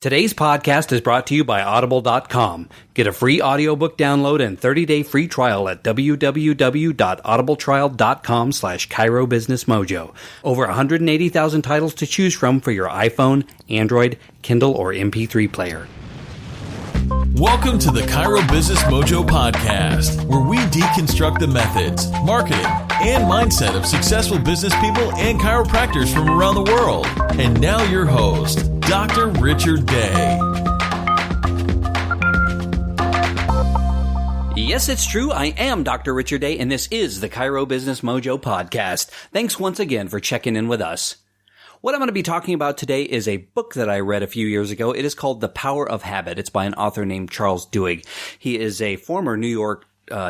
Today's podcast is brought to you by Audible.com. Get a free audiobook download and 30-day free trial at www.audibletrial.com/ChiroBusinessMojo. Over 180,000 titles to choose from for your iPhone, Android, Kindle, or MP3 player. Welcome to the Chiro Business Mojo podcast, where we deconstruct the methods, marketing, and mindset of successful business people and chiropractors from around the world. And now your host, Dr. Richard Day. Yes, it's true. I am Dr. Richard Day, and this is the Chiro Business Mojo podcast. Thanks once again for checking in with us. What I'm going to be talking about today is a book that I read a few years ago. It is called The Power of Habit. It's by an author named Charles Duhigg. He is a former New York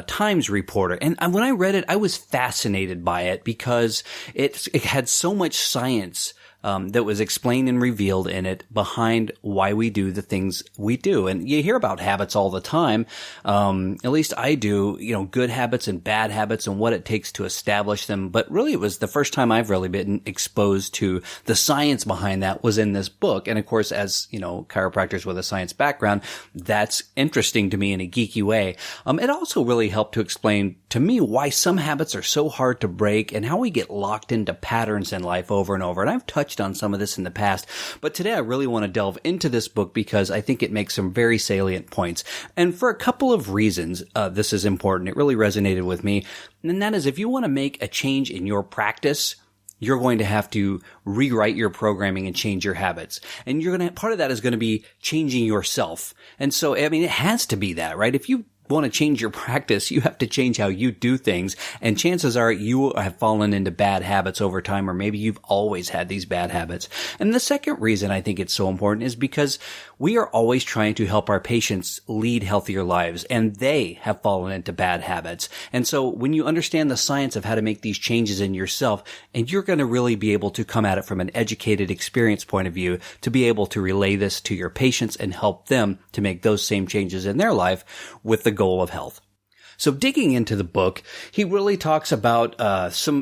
Times reporter. And when I read it, I was fascinated by it because it had so much science that was explained and revealed in it behind why we do the things we do. And you hear about habits all the time. At least I do, good habits and bad habits and what it takes to establish them. But really it was the first time I've really been exposed to the science behind that was in this book. And of course, as, chiropractors with a science background, that's interesting to me in a geeky way. It also really helped to explain to me why some habits are so hard to break and how we get locked into patterns in life over and over. And I've touched on some of this in the past, but today I really want to delve into this book because I think it makes some very salient points. And for a couple of reasons, this is important. It really resonated with me. And that is, if you want to make a change in your practice, you're going to have to rewrite your programming and change your habits. And part of that is going to be changing yourself. And so, it has to be that, right? If you want to change your practice, you have to change how you do things. And chances are you have fallen into bad habits over time, or maybe you've always had these bad habits. And the second reason I think it's so important is because we are always trying to help our patients lead healthier lives, and they have fallen into bad habits. And so when you understand the science of how to make these changes in yourself, and you're going to really be able to come at it from an educated experience point of view to be able to relay this to your patients and help them to make those same changes in their life with the goal of health. So digging into the book, he really talks about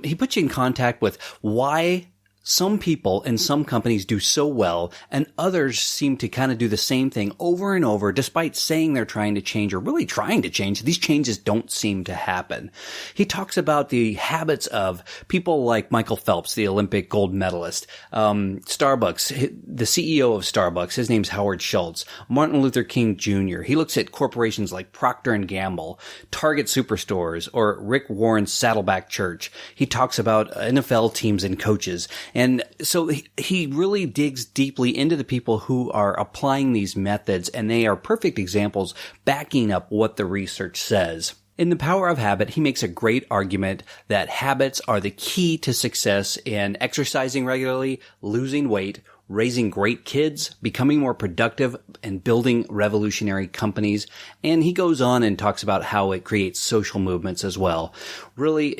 he puts you in contact with why some people in some companies do so well and others seem to kind of do the same thing over and over despite saying they're trying to change or really trying to change. These changes don't seem to happen. He talks about the habits of people like Michael Phelps, the Olympic gold medalist, Starbucks, the CEO of Starbucks, his name's Howard Schultz, Martin Luther King Jr. He looks at corporations like Procter & Gamble, Target Superstores, or Rick Warren's Saddleback Church. He talks about NFL teams and coaches. And so he really digs deeply into the people who are applying these methods, and they are perfect examples backing up what the research says. In The Power of Habit, he makes a great argument that habits are the key to success in exercising regularly, losing weight, raising great kids, becoming more productive, and building revolutionary companies. And he goes on and talks about how it creates social movements as well. Really,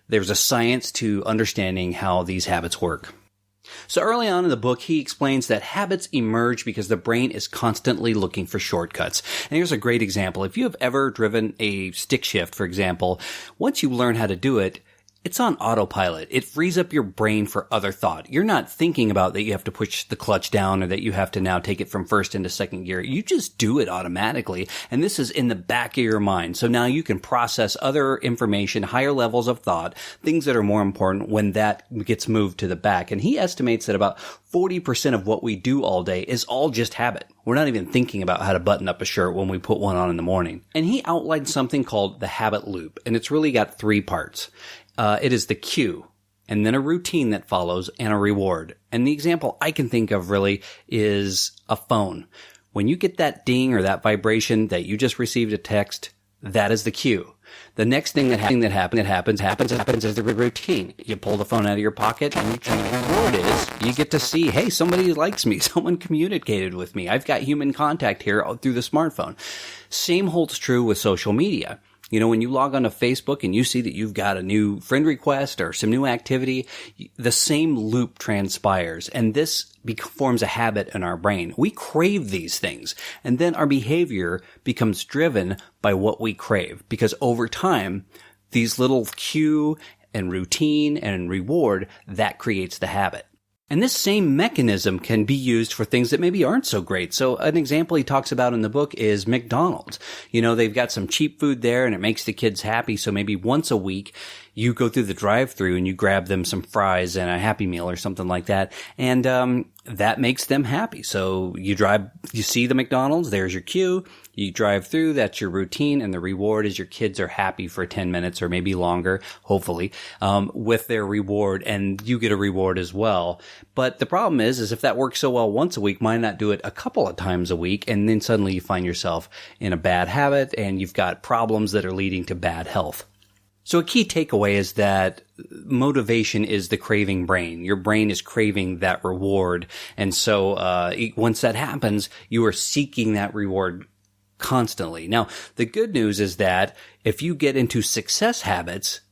there's a science to understanding how these habits work. So early on in the book, he explains that habits emerge because the brain is constantly looking for shortcuts. And here's a great example. If you have ever driven a stick shift, for example, once you learn how to do it, it's on autopilot. It frees up your brain for other thought. You're not thinking about that you have to push the clutch down or that you have to now take it from first into second gear. You just do it automatically. And this is in the back of your mind. So now you can process other information, higher levels of thought, things that are more important when that gets moved to the back. And he estimates that about 40% of what we do all day is all just habit. We're not even thinking about how to button up a shirt when we put one on in the morning. And he outlined something called the habit loop. And it's really got three parts. It is the cue, and then a routine that follows, and a reward. And the example I can think of really is a phone. When you get that ding or that vibration that you just received a text, that is the cue. The next thing that happens is the routine. You pull the phone out of your pocket, and the reward is you get to see, hey, somebody likes me. Someone communicated with me. I've got human contact here through the smartphone. Same holds true with social media. When you log on to Facebook and you see that you've got a new friend request or some new activity, the same loop transpires. And this forms a habit in our brain. We crave these things. And then our behavior becomes driven by what we crave. Because over time, these little cue and routine and reward, that creates the habit. And this same mechanism can be used for things that maybe aren't so great. So an example he talks about in the book is McDonald's. They've got some cheap food there and it makes the kids happy. So maybe once a week, you go through the drive-thru and you grab them some fries and a Happy Meal or something like that. And, that makes them happy. So you see the McDonald's, there's your queue, you drive through, that's your routine, and the reward is your kids are happy for 10 minutes or maybe longer, hopefully, with their reward, and you get a reward as well. But the problem is if that works so well once a week, why not do it a couple of times a week, and then suddenly you find yourself in a bad habit and you've got problems that are leading to bad health. So a key takeaway is that motivation is the craving brain. Your brain is craving that reward. And so once that happens, you are seeking that reward constantly. Now, the good news is that if you get into success habits,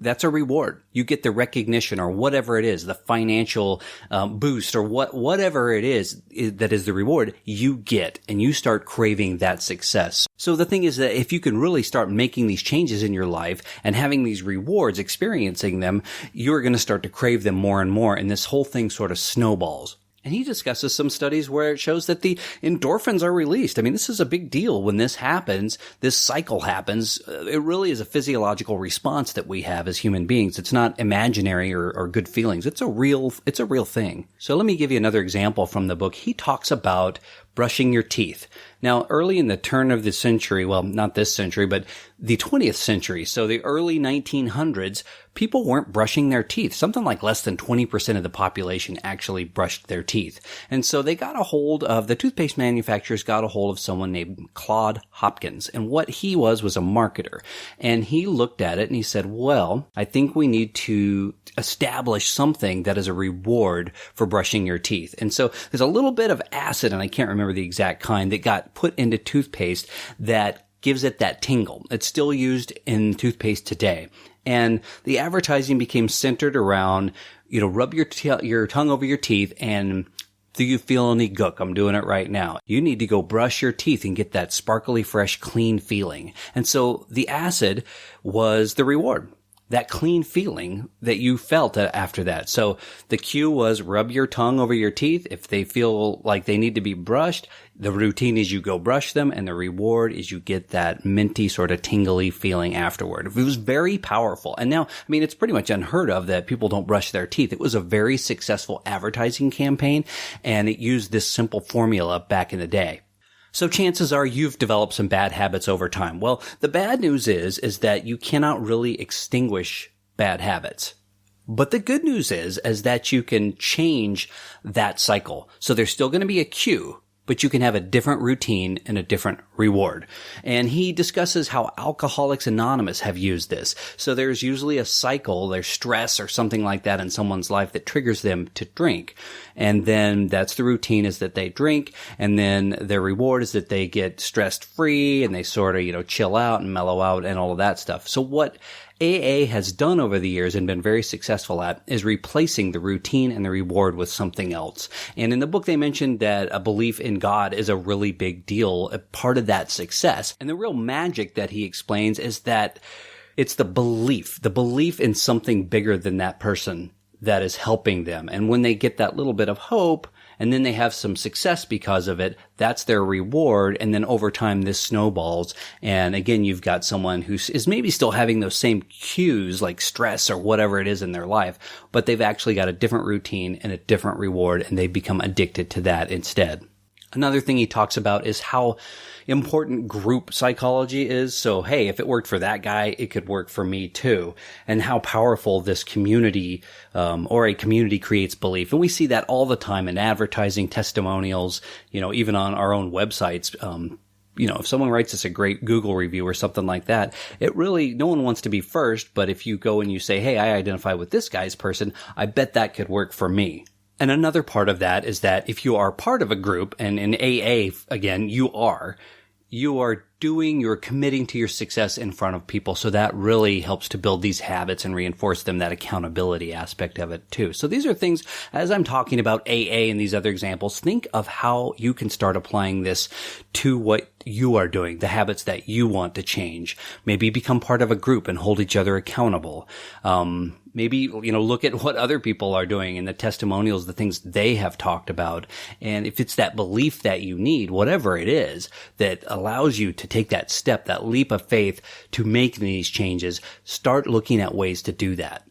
that's a reward. You get the recognition or whatever it is, the financial boost or whatever it is that is the reward you get, and you start craving that success. So the thing is that if you can really start making these changes in your life and having these rewards, experiencing them, you're going to start to crave them more and more, and this whole thing sort of snowballs. And he discusses some studies where it shows that the endorphins are released. I mean, this is a big deal when this happens, this cycle happens. It really is a physiological response that we have as human beings. It's not imaginary or good feelings. It's a real thing. So let me give you another example from the book. He talks about brushing your teeth. Now, early in the turn of the century, well, not this century, but the 20th century, so the early 1900s, people weren't brushing their teeth. Something like less than 20% of the population actually brushed their teeth. And so the toothpaste manufacturers got a hold of someone named Claude Hopkins. And what he was a marketer. And he looked at it and he said, well, I think we need to establish something that is a reward for brushing your teeth. And so there's a little bit of acid, and I can't remember the exact kind, that got put into toothpaste that gives it that tingle. It's still used in toothpaste today. And the advertising became centered around, rub your tongue over your teeth and do you feel any gook? I'm doing it right now. You need to go brush your teeth and get that sparkly, fresh, clean feeling. And so the acid was the reward. That clean feeling that you felt after that. So the cue was rub your tongue over your teeth. If they feel like they need to be brushed, the routine is you go brush them, and the reward is you get that minty sort of tingly feeling afterward. It was very powerful. And now, it's pretty much unheard of that people don't brush their teeth. It was a very successful advertising campaign, and it used this simple formula back in the day. So chances are you've developed some bad habits over time. Well, the bad news is that you cannot really extinguish bad habits. But the good news is that you can change that cycle. So there's still going to be a cue, but you can have a different routine and a different reward. And he discusses how Alcoholics Anonymous have used this. So there's usually a cycle, there's stress or something like that in someone's life that triggers them to drink. And then that's the routine, is that they drink, and then their reward is that they get stressed free and they sort of, chill out and mellow out and all of that stuff. So what AA has done over the years and been very successful at is replacing the routine and the reward with something else. And in the book, they mentioned that a belief in God is a really big deal, a part of that success. And the real magic that he explains is that it's the belief in something bigger than that person that is helping them. And when they get that little bit of hope, and then they have some success because of it, that's their reward. And then over time, this snowballs. And again, you've got someone who is maybe still having those same cues like stress or whatever it is in their life, but they've actually got a different routine and a different reward, and they've become addicted to that instead. Another thing he talks about is how important group psychology is. So, hey, if it worked for that guy, it could work for me too. And how powerful this community, or a community creates belief. And we see that all the time in advertising, testimonials, even on our own websites. If someone writes us a great Google review or something like that, no one wants to be first. But if you go and you say, hey, I identify with this guy's person, I bet that could work for me. And another part of that is that if you are part of a group, and in AA, again, you're committing to your success in front of people. So that really helps to build these habits and reinforce them, that accountability aspect of it too. So these are things, as I'm talking about AA and these other examples, think of how you can start applying this to what you are doing, the habits that you want to change. Maybe become part of a group and hold each other accountable. Maybe, look at what other people are doing and the testimonials, the things they have talked about. And if it's that belief that you need, whatever it is that allows you to take that step, that leap of faith to make these changes, start looking at ways to do that.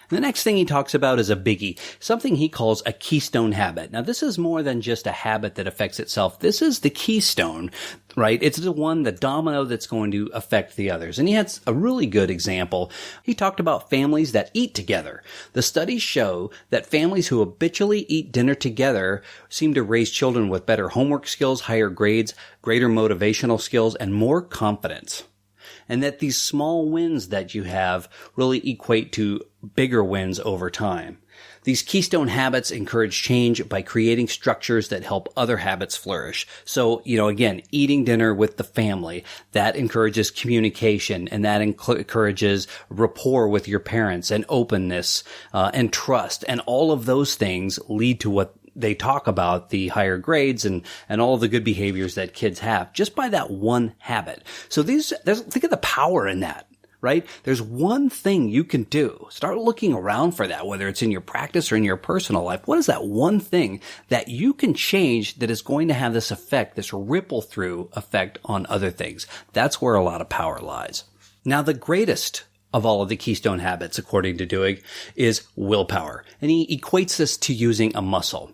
The next thing he talks about is a biggie, something he calls a keystone habit. Now, this is more than just a habit that affects itself. This is the keystone, right? It's the domino that's going to affect the others. And he had a really good example. He talked about families that eat together. The studies show that families who habitually eat dinner together seem to raise children with better homework skills, higher grades, greater motivational skills, and more confidence. And that these small wins that you have really equate to bigger wins over time. These keystone habits encourage change by creating structures that help other habits flourish. So, again, eating dinner with the family, that encourages communication, and that encourages rapport with your parents and openness, and trust. And all of those things lead to what they talk about, the higher grades and all of the good behaviors that kids have just by that one habit. So think of the power in that, right? There's one thing you can do. Start looking around for that, whether it's in your practice or in your personal life. What is that one thing that you can change that is going to have this effect, this ripple through effect on other things? That's where a lot of power lies. Now, the greatest of all of the keystone habits, according to Duhigg, is willpower. And he equates this to using a muscle.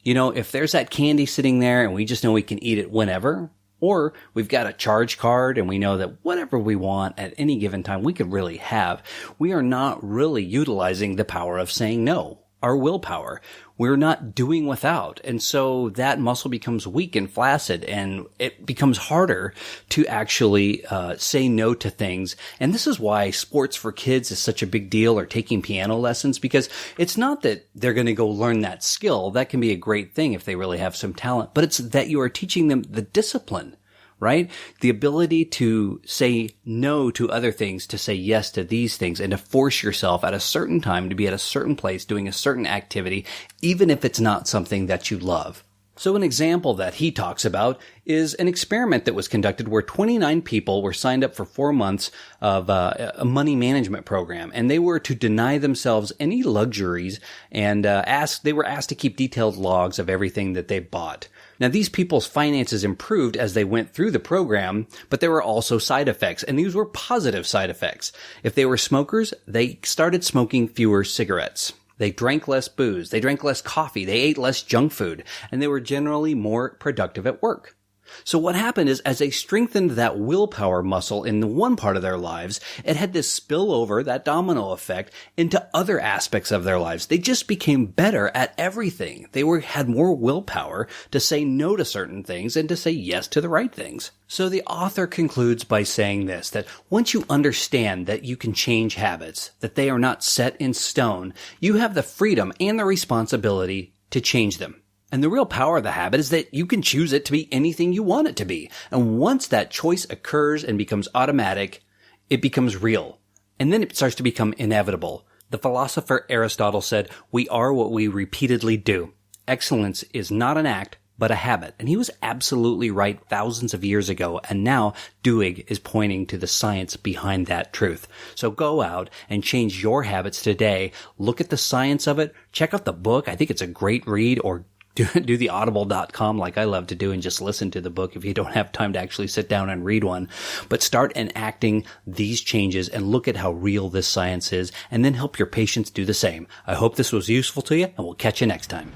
If there's that candy sitting there and we just know we can eat it whenever, or we've got a charge card and we know that whatever we want at any given time we could really have, we are not really utilizing the power of saying no, our willpower. We're not doing without. And so that muscle becomes weak and flaccid, and it becomes harder to actually say no to things. And this is why sports for kids is such a big deal, or taking piano lessons, because it's not that they're going to go learn that skill. That can be a great thing if they really have some talent, but it's that you are teaching them the discipline, right? The ability to say no to other things, to say yes to these things, and to force yourself at a certain time to be at a certain place doing a certain activity, even if it's not something that you love. So an example that he talks about is an experiment that was conducted where 29 people were signed up for 4 months of a money management program, and they were to deny themselves any luxuries, and they were asked to keep detailed logs of everything that they bought. Now, these people's finances improved as they went through the program, but there were also side effects, and these were positive side effects. If they were smokers, they started smoking fewer cigarettes. They drank less booze. They drank less coffee. They ate less junk food, and they were generally more productive at work. So what happened is, as they strengthened that willpower muscle in the one part of their lives, it had this spillover, that domino effect, into other aspects of their lives. They just became better at everything. They had more willpower to say no to certain things and to say yes to the right things. So the author concludes by saying this, that once you understand that you can change habits, that they are not set in stone, you have the freedom and the responsibility to change them. And the real power of the habit is that you can choose it to be anything you want it to be. And once that choice occurs and becomes automatic, it becomes real. And then it starts to become inevitable. The philosopher Aristotle said, "We are what we repeatedly do. Excellence is not an act, but a habit." And he was absolutely right thousands of years ago. And now Duhigg is pointing to the science behind that truth. So go out and change your habits today. Look at the science of it. Check out the book. I think it's a great read, or do the audible.com like I love to do and just listen to the book if you don't have time to actually sit down and read one. But start enacting these changes and look at how real this science is, and then help your patients do the same. I hope this was useful to you, and we'll catch you next time.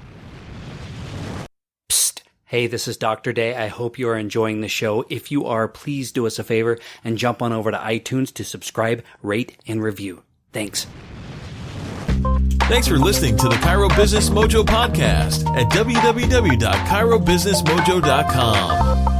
Psst. Hey, this is Dr. Day. I hope you are enjoying the show. If you are, please do us a favor and jump on over to iTunes to subscribe, rate, and review. Thanks. Thanks for listening to the Chiro Business Mojo podcast at www.chirobusinessmojo.com.